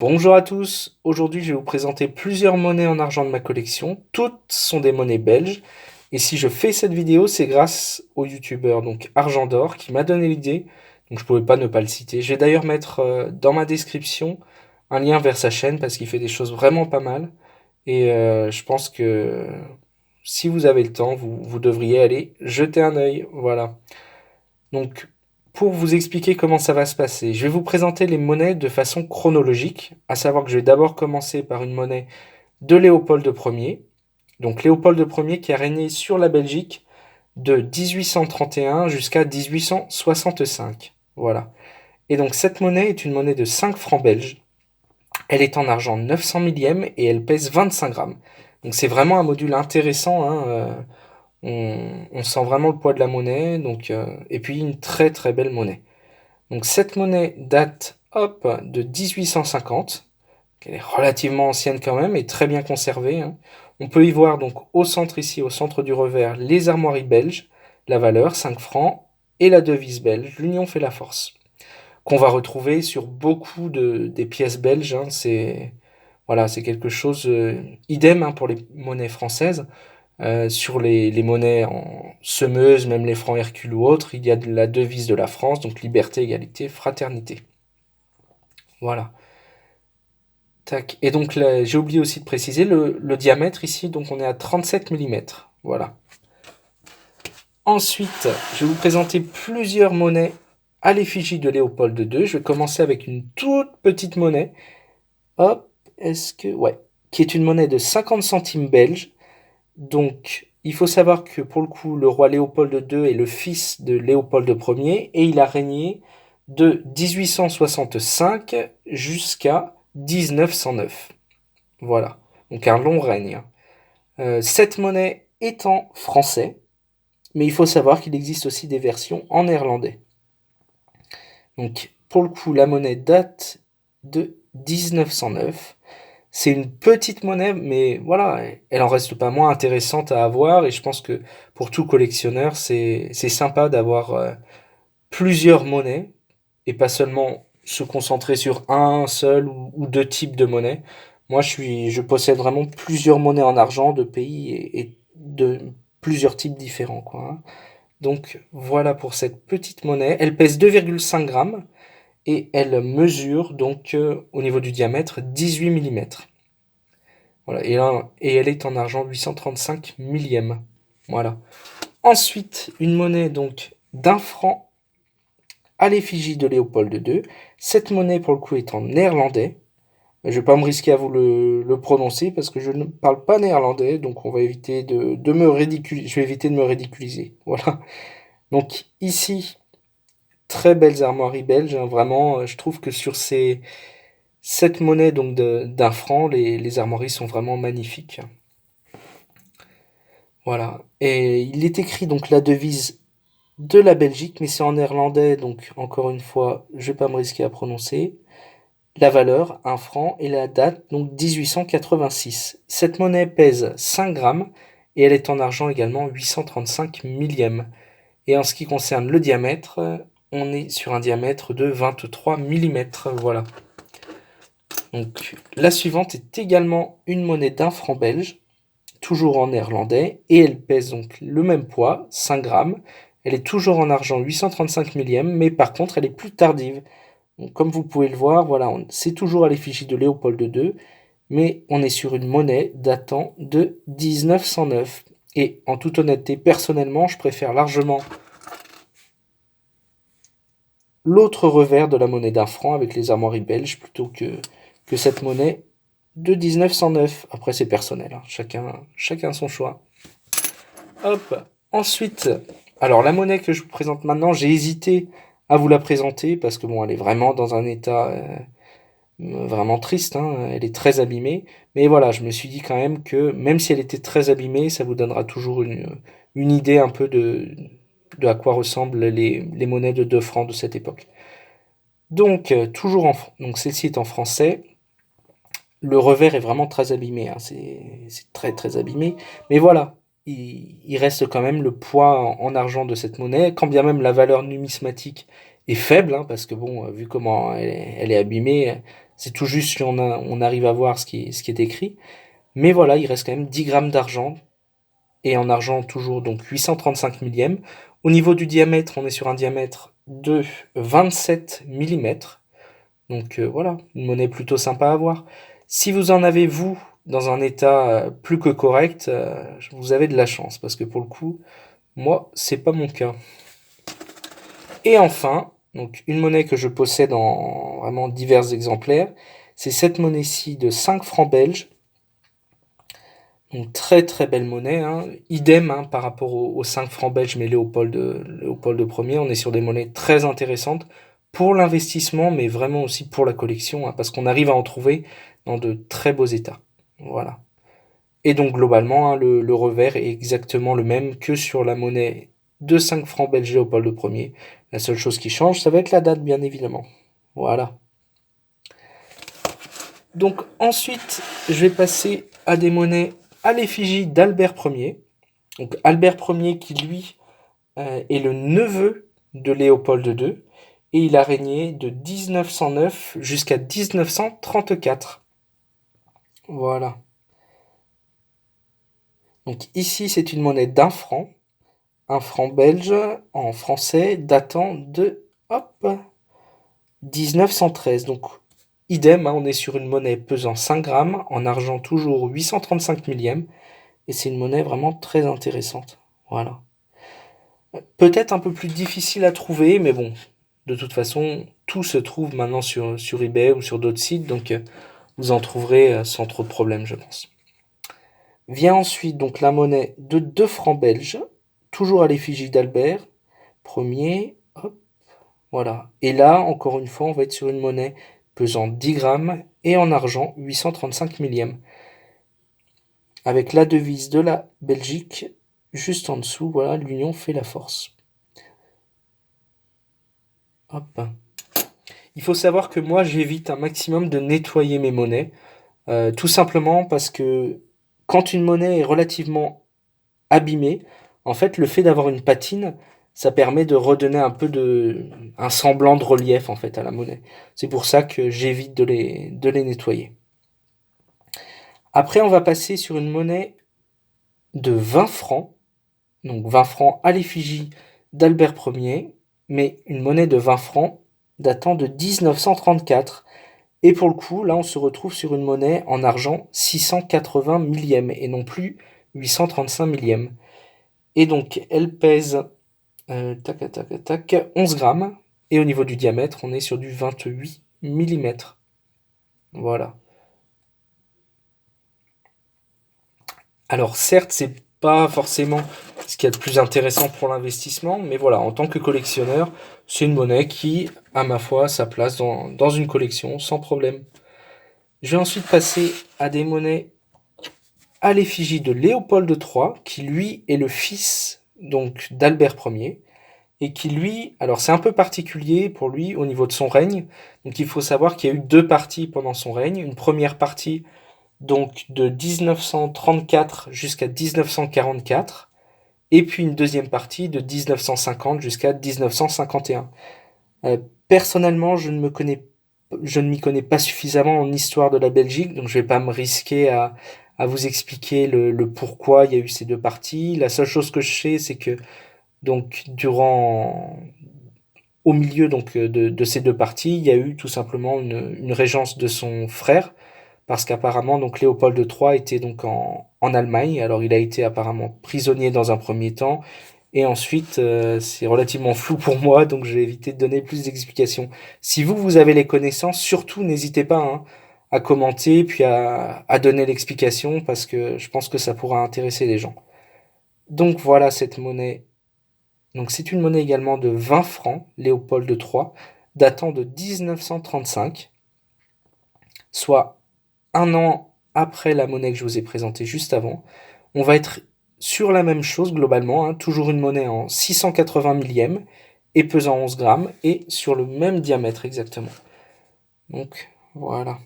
Bonjour à tous, aujourd'hui je vais vous présenter plusieurs monnaies en argent de ma collection. Toutes sont des monnaies belges. Et si je fais cette vidéo, c'est grâce au youtubeur donc Argent d'Or qui m'a donné l'idée. Donc je pouvais pas ne pas le citer. Je vais d'ailleurs mettre dans ma description un lien vers sa chaîne parce qu'il fait des choses vraiment pas mal. Et je pense que si vous avez le temps, vous devriez aller jeter un œil. Voilà. Donc, pour vous expliquer comment ça va se passer, je vais vous présenter les monnaies de façon chronologique, à savoir que je vais d'abord commencer par une monnaie de Léopold Ier. Donc Léopold Ier qui a régné sur la Belgique de 1831 jusqu'à 1865. Voilà. Et donc cette monnaie est une monnaie de 5 francs belges. Elle est en argent 900 millième et elle pèse 25 grammes. Donc c'est vraiment un module intéressant, hein, on sent vraiment le poids de la monnaie, donc, et puis une très très belle monnaie. Donc cette monnaie date, hop, de 1850. Elle est relativement ancienne quand même et très bien conservée, hein. On peut y voir donc au centre ici, au centre du revers, les armoiries belges, la valeur 5 francs et la devise belge, l'union fait la force, qu'on va retrouver sur beaucoup des pièces belges, hein. C'est voilà, c'est quelque chose idem, hein, pour les monnaies françaises. Sur les monnaies en semeuses, même les francs Hercule ou autres, il y a de la devise de la France, donc liberté, égalité, fraternité. Voilà. Tac. Et donc là, j'ai oublié aussi de préciser le diamètre ici, donc on est à 37 millimètres. Voilà. Ensuite, je vais vous présenter plusieurs monnaies à l'effigie de Léopold II. Je vais commencer avec une toute petite monnaie. Hop, est-ce que... Ouais. Qui est une monnaie de 50 centimes belges. Donc, il faut savoir que pour le coup, le roi Léopold II est le fils de Léopold Ier et il a régné de 1865 jusqu'à 1909. Voilà, donc un long règne. Cette monnaie est en français, mais il faut savoir qu'il existe aussi des versions en néerlandais. Donc, pour le coup, la monnaie date de 1909. C'est une petite monnaie, mais voilà, elle en reste pas moins intéressante à avoir. Et je pense que pour tout collectionneur, c'est sympa d'avoir plusieurs monnaies et pas seulement se concentrer sur un seul ou deux types de monnaies. Moi, je possède vraiment plusieurs monnaies en argent de pays et de plusieurs types différents, quoi, hein. Donc voilà pour cette petite monnaie. Elle pèse 2,5 grammes et elle mesure donc au niveau du diamètre 18 millimètres. Voilà, et elle est en argent 835 millième. Voilà. Ensuite, une monnaie donc d'un franc à l'effigie de Léopold II. Cette monnaie, pour le coup, est en néerlandais. Je ne vais pas me risquer à vous le prononcer parce que je ne parle pas néerlandais, donc on va éviter de me ridiculiser. Je vais éviter de me ridiculiser. Voilà. Donc ici, très belles armoiries belges, hein, vraiment. Je trouve que sur cette monnaie donc d'un franc, les armoiries sont vraiment magnifiques. Voilà. Et il est écrit donc la devise de la Belgique, mais c'est en néerlandais, donc encore une fois, je vais pas me risquer à prononcer. La valeur, un franc, et la date, donc 1886. Cette monnaie pèse 5 grammes et elle est en argent également 835 millièmes. Et en ce qui concerne le diamètre, on est sur un diamètre de 23 millimètres. Voilà. Donc la suivante est également une monnaie d'un franc belge, toujours en néerlandais, et elle pèse donc le même poids, 5 grammes. Elle est toujours en argent 835 millième, mais par contre elle est plus tardive. Donc, comme vous pouvez le voir, voilà, c'est toujours à l'effigie de Léopold II, mais on est sur une monnaie datant de 1909. Et en toute honnêteté, personnellement, je préfère largement l'autre revers de la monnaie d'un franc avec les armoiries belges plutôt que cette monnaie de 1909. Après, c'est personnel, hein. Chacun son choix. Hop. Ensuite, alors la monnaie que je vous présente maintenant, j'ai hésité à vous la présenter parce que bon, elle est vraiment dans un état vraiment triste, hein. Elle est très abîmée. Mais voilà, je me suis dit quand même que même si elle était très abîmée, ça vous donnera toujours une idée un peu de à quoi ressemblent les monnaies de 2 francs de cette époque. Donc, donc celle-ci est en français. Le revers est vraiment très abîmé, hein. C'est très très abîmé. Mais voilà, il reste quand même le poids en argent de cette monnaie, quand bien même la valeur numismatique est faible, hein, parce que bon, vu comment elle est abîmée, C'est tout juste si on arrive à voir ce qui est écrit. Mais voilà, il reste quand même 10 grammes d'argent, et en argent toujours donc 835 millièmes. Au niveau du diamètre, on est sur un diamètre de 27 millimètres. Donc voilà, une monnaie plutôt sympa à voir. Si vous en avez, vous, dans un état plus que correct, vous avez de la chance, parce que pour le coup, moi, c'est pas mon cas. Et enfin, donc une monnaie que je possède en vraiment divers exemplaires, c'est cette monnaie-ci de 5 francs belges. Donc très très belle monnaie, hein. Idem, hein, par rapport aux 5 francs belges, mais Léopold Ier, on est sur des monnaies très intéressantes pour l'investissement, mais vraiment aussi pour la collection, hein, parce qu'on arrive à en trouver dans de très beaux états. Voilà. Et donc globalement, hein, le revers est exactement le même que sur la monnaie de 5 francs belges Léopold Ier. La seule chose qui change, ça va être la date, bien évidemment. Voilà. Donc ensuite, je vais passer à des monnaies à l'effigie d'Albert Ier. Donc Albert Ier qui, lui, est le neveu de Léopold II, et il a régné de 1909 jusqu'à 1934. Voilà. Donc ici, c'est une monnaie un franc belge en français datant de, hop, 1913. Donc idem, hein, on est sur une monnaie pesant 5 grammes, en argent toujours 835 millièmes, et c'est une monnaie vraiment très intéressante. Voilà. Peut-être un peu plus difficile à trouver, mais bon, de toute façon, tout se trouve maintenant sur eBay ou sur d'autres sites, donc vous en trouverez sans trop de problèmes, je pense. Vient ensuite donc la monnaie de 2 francs belges, toujours à l'effigie d'Albert Ier. Hop, voilà. Et là, encore une fois, on va être sur une monnaie pesant 10 grammes et en argent 835 millièmes. Avec la devise de la Belgique juste en dessous, voilà, l'union fait la force. Hop. Il faut savoir que moi, j'évite un maximum de nettoyer mes monnaies, tout simplement parce que quand une monnaie est relativement abîmée, en fait, le fait d'avoir une patine, ça permet de redonner un semblant de relief en fait à la monnaie. C'est pour ça que j'évite de les nettoyer. Après, on va passer sur une monnaie de 20 francs, donc 20 francs à l'effigie d'Albert Ier, mais une monnaie de 20 francs datant de 1934. Et pour le coup, là, on se retrouve sur une monnaie en argent 680 millièmes et non plus 835 millièmes. Et donc, elle pèse 11 grammes. Et au niveau du diamètre, on est sur du 28 millimètres. Voilà. Alors, certes, c'est pas forcément ce qu'il y a de plus intéressant pour l'investissement, mais voilà, en tant que collectionneur, c'est une monnaie qui, à ma foi, a sa place dans une collection sans problème. Je vais ensuite passer à des monnaies à l'effigie de Léopold III, qui lui est le fils donc d'Albert Ier, et qui lui, alors c'est un peu particulier pour lui au niveau de son règne, donc il faut savoir qu'il y a eu deux parties pendant son règne, une première partie donc de 1934 jusqu'à 1944, et puis une deuxième partie de 1950 jusqu'à 1951. Personnellement, je ne m'y connais pas suffisamment en histoire de la Belgique, donc je vais pas me risquer à vous expliquer le pourquoi il y a eu ces deux parties. La seule chose que je sais, c'est que donc au milieu donc de ces deux parties, il y a eu tout simplement une régence de son frère, parce qu'apparemment donc Léopold III était donc en Allemagne. Alors il a été apparemment prisonnier dans un premier temps, et ensuite c'est relativement flou pour moi, donc je vais éviter de donner plus d'explications. Si vous avez les connaissances, surtout n'hésitez pas, hein, à commenter puis à donner l'explication, parce que je pense que ça pourra intéresser les gens. Donc voilà cette monnaie. Donc c'est une monnaie également de 20 francs, Léopold III, datant de 1935, soit un an après la monnaie que je vous ai présentée juste avant. On va être sur la même chose globalement, hein, toujours une monnaie en 680 millièmes et pesant 11 grammes et sur le même diamètre exactement. Donc voilà.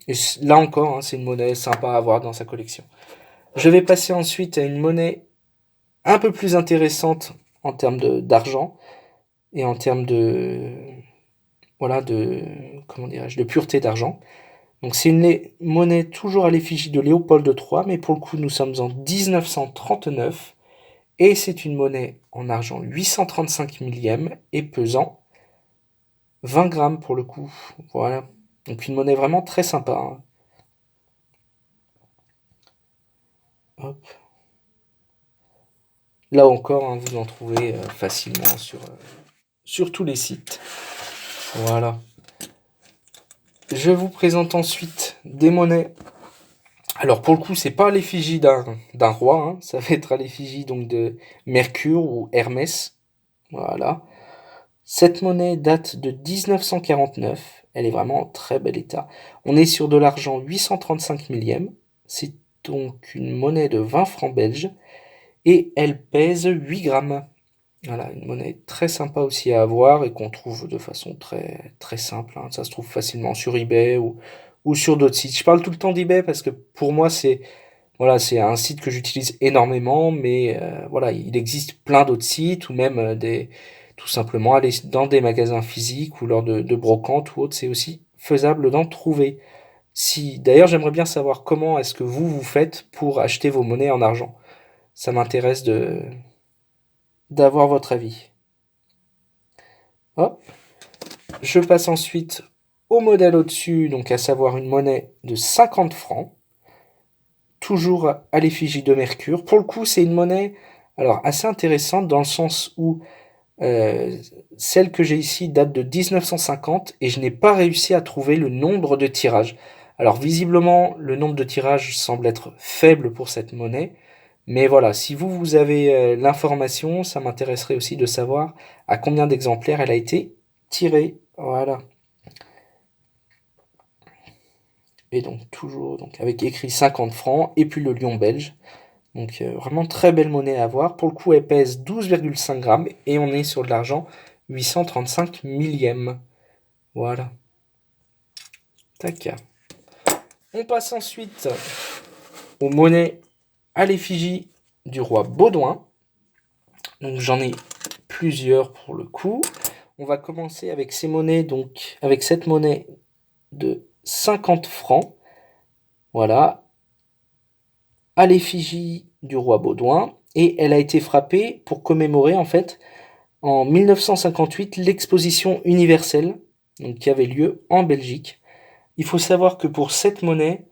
Et là encore, hein, c'est une monnaie sympa à avoir dans sa collection. Je vais passer ensuite à une monnaie un peu plus intéressante en termes d'argent et en termes voilà, comment dirais-je, de pureté d'argent. Donc c'est une monnaie toujours à l'effigie de Léopold III, mais pour le coup nous sommes en 1939, et c'est une monnaie en argent 835 millième et pesant 20 grammes pour le coup. Voilà. Donc une monnaie vraiment très sympa, hein. Hop. Là encore, hein, vous en trouvez facilement sur tous les sites. Voilà. Je vous présente ensuite des monnaies. Alors pour le coup, c'est pas à l'effigie d'un roi, hein. Ça va être à l'effigie donc de Mercure ou Hermès. Voilà. Cette monnaie date de 1949. Elle est vraiment en très bel état. On est sur de l'argent 835 millième. C'est donc une monnaie de 20 francs belges et elle pèse 8 grammes. Voilà, une monnaie très sympa aussi à avoir et qu'on trouve de façon très, très simple, hein. Ça se trouve facilement sur eBay ou sur d'autres sites. Je parle tout le temps d'eBay parce que pour moi, voilà, c'est un site que j'utilise énormément, mais voilà, il existe plein d'autres sites ou même tout simplement aller dans des magasins physiques ou lors de brocantes ou autres, c'est aussi faisable d'en trouver. Si, d'ailleurs, j'aimerais bien savoir comment est-ce que vous faites pour acheter vos monnaies en argent. Ça m'intéresse d'avoir votre avis. Hop. Je passe ensuite au modèle au-dessus, donc à savoir une monnaie de 50 francs, toujours à l'effigie de Mercure. Pour le coup, c'est une monnaie alors assez intéressante dans le sens où euh, celle que j'ai ici date de 1950 et je n'ai pas réussi à trouver le nombre de tirages. Alors visiblement, le nombre de tirages semble être faible pour cette monnaie, mais voilà, si vous avez l'information, ça m'intéresserait aussi de savoir à combien d'exemplaires elle a été tirée. Voilà. Et donc toujours donc avec écrit 50 francs et puis le lion belge. Donc vraiment très belle monnaie à avoir. Pour le coup, elle pèse 12,5 grammes et on est sur de l'argent 835 millième. Voilà. Tac. On passe ensuite aux monnaies à l'effigie du roi Baudouin. Donc j'en ai plusieurs pour le coup. On va commencer avec ces monnaies, donc avec cette monnaie de 50 francs. Voilà, à l'effigie du roi Baudouin, et elle a été frappée pour commémorer en fait en 1958 l'exposition universelle donc, qui avait lieu en Belgique. Il faut savoir que pour cette monnaie,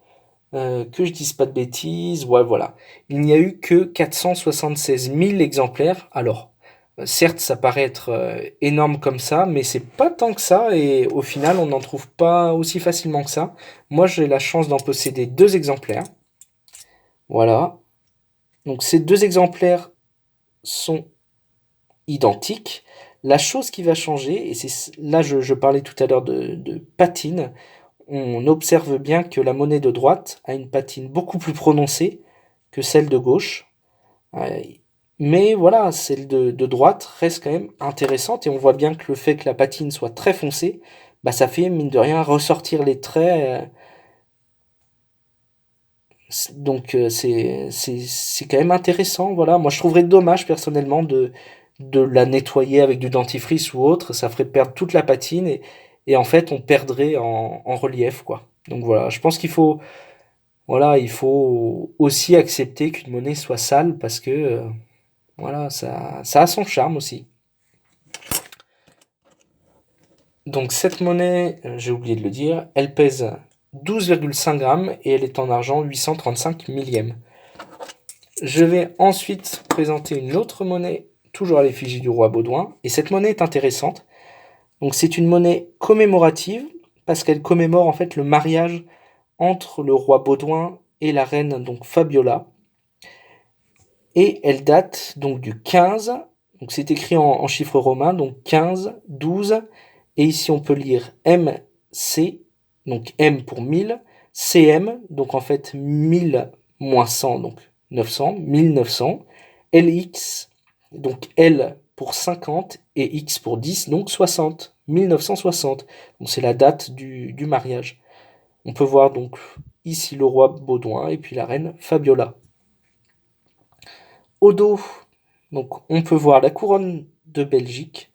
que je dise pas de bêtises, ouais voilà, il n'y a eu que 476 000 exemplaires. Alors, certes, ça paraît être énorme comme ça, mais c'est pas tant que ça, et au final, on n'en trouve pas aussi facilement que ça. Moi, j'ai la chance d'en posséder 2 exemplaires. Voilà. Donc ces 2 exemplaires sont identiques. La chose qui va changer, et c'est là je parlais tout à l'heure de patine, on observe bien que la monnaie de droite a une patine beaucoup plus prononcée que celle de gauche. Euh, Mais voilà, celle de droite reste quand même intéressante et on voit bien que le fait que la patine soit très foncée, bah ça fait mine de rien ressortir les traits. Donc c'est quand même intéressant, voilà. Moi je trouverais dommage personnellement de la nettoyer avec du dentifrice ou autre, ça ferait perdre toute la patine et en fait on perdrait en relief quoi. Donc voilà, je pense qu'il faut voilà, il faut aussi accepter qu'une monnaie soit sale parce que voilà, ça a son charme aussi. Donc cette monnaie, j'ai oublié de le dire, elle pèse 12,5 grammes et elle est en argent 835 millième. Je vais ensuite présenter une autre monnaie, toujours à l'effigie du roi Baudouin. Et cette monnaie est intéressante. Donc c'est une monnaie commémorative, parce qu'elle commémore en fait le mariage entre le roi Baudouin et la reine donc Fabiola. Et elle date donc du 15, donc c'est écrit en chiffres romains, donc 15, 12, et ici on peut lire MC, donc M pour 1000, CM, donc en fait 1000 moins 100, donc 900, 1900, LX, donc L pour 50 et X pour 10, donc 60, 1960. Donc c'est la date du mariage. On peut voir donc ici le roi Baudouin et puis la reine Fabiola. Au dos, donc on peut voir la couronne de Belgique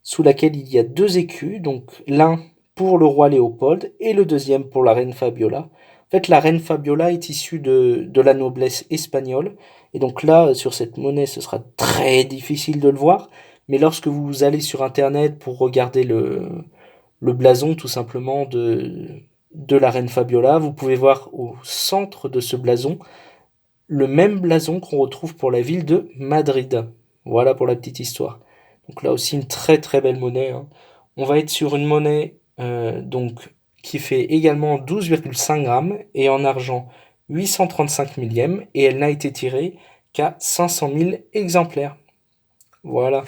sous laquelle il y a 2 écus, donc l'un pour le roi Léopold et le deuxième pour la reine Fabiola. En fait, la reine Fabiola est issue de la noblesse espagnole, et donc là, sur cette monnaie, ce sera très difficile de le voir, mais lorsque vous allez sur Internet pour regarder le blason tout simplement de la reine Fabiola, vous pouvez voir au centre de ce blason le même blason qu'on retrouve pour la ville de Madrid. Voilà pour la petite histoire. Donc là aussi une très très belle monnaie, hein. On va être sur une monnaie donc qui fait également 12,5 grammes et en argent 835 millièmes, et elle n'a été tirée qu'à 500 000 exemplaires. Voilà.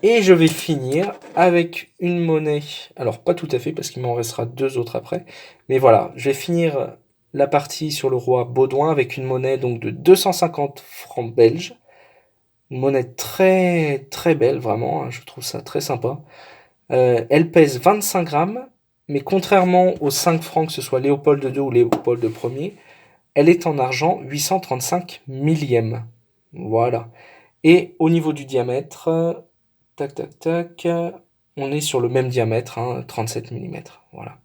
Et je vais finir avec une monnaie, alors pas tout à fait parce qu'il m'en restera 2 autres après, mais voilà, je vais finir la partie sur le roi Baudouin avec une monnaie donc de 250 francs belges, une monnaie très très belle vraiment, hein, je trouve ça très sympa. Elle pèse 25 grammes, mais contrairement aux 5 francs, que ce soit Léopold II ou Léopold Ier, elle est en argent 835 millièmes. Voilà. Et au niveau du diamètre, tac tac tac, on est sur le même diamètre, hein, 37 mm. Voilà.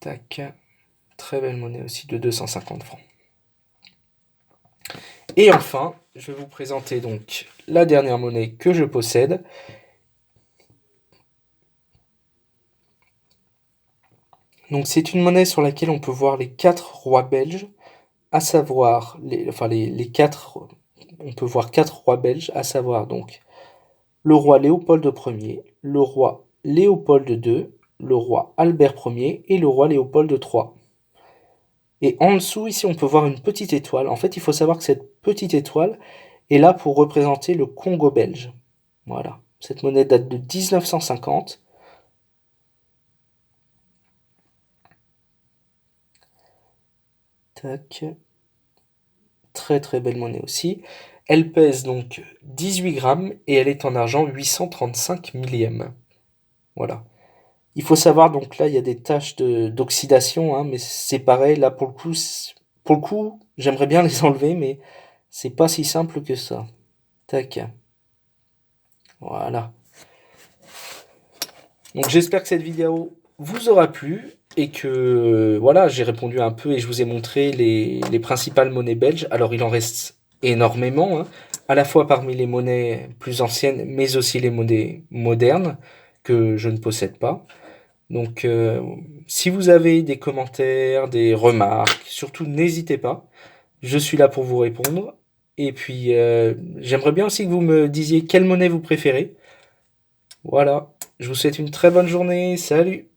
Tac. Très belle monnaie aussi de 250 francs. Et enfin, je vais vous présenter donc la dernière monnaie que je possède. Donc c'est une monnaie sur laquelle on peut voir les 4 rois belges, à savoir les 4, on peut voir 4 rois belges, à savoir donc le roi Léopold Ier, le roi Léopold II, le roi Albert Ier et le roi Léopold III. Et en dessous, ici, on peut voir une petite étoile. En fait, il faut savoir que cette petite étoile est là pour représenter le Congo belge. Voilà. Cette monnaie date de 1950. Tac. Très très belle monnaie aussi. Elle pèse donc 18 grammes et elle est en argent 835 millièmes. Voilà. Il faut savoir, donc là, il y a des taches d'oxydation, hein, mais c'est pareil, là, pour le coup, j'aimerais bien les enlever, mais c'est pas si simple que ça. Tac. Voilà. Donc j'espère que cette vidéo vous aura plu et que voilà, j'ai répondu un peu et je vous ai montré les principales monnaies belges. Alors il en reste énormément, hein, à la fois parmi les monnaies plus anciennes, mais aussi les monnaies modernes que je ne possède pas. Donc si vous avez des commentaires, des remarques, surtout n'hésitez pas. Je suis là pour vous répondre. Et puis j'aimerais bien aussi que vous me disiez quelle monnaie vous préférez. Voilà, je vous souhaite une très bonne journée, salut!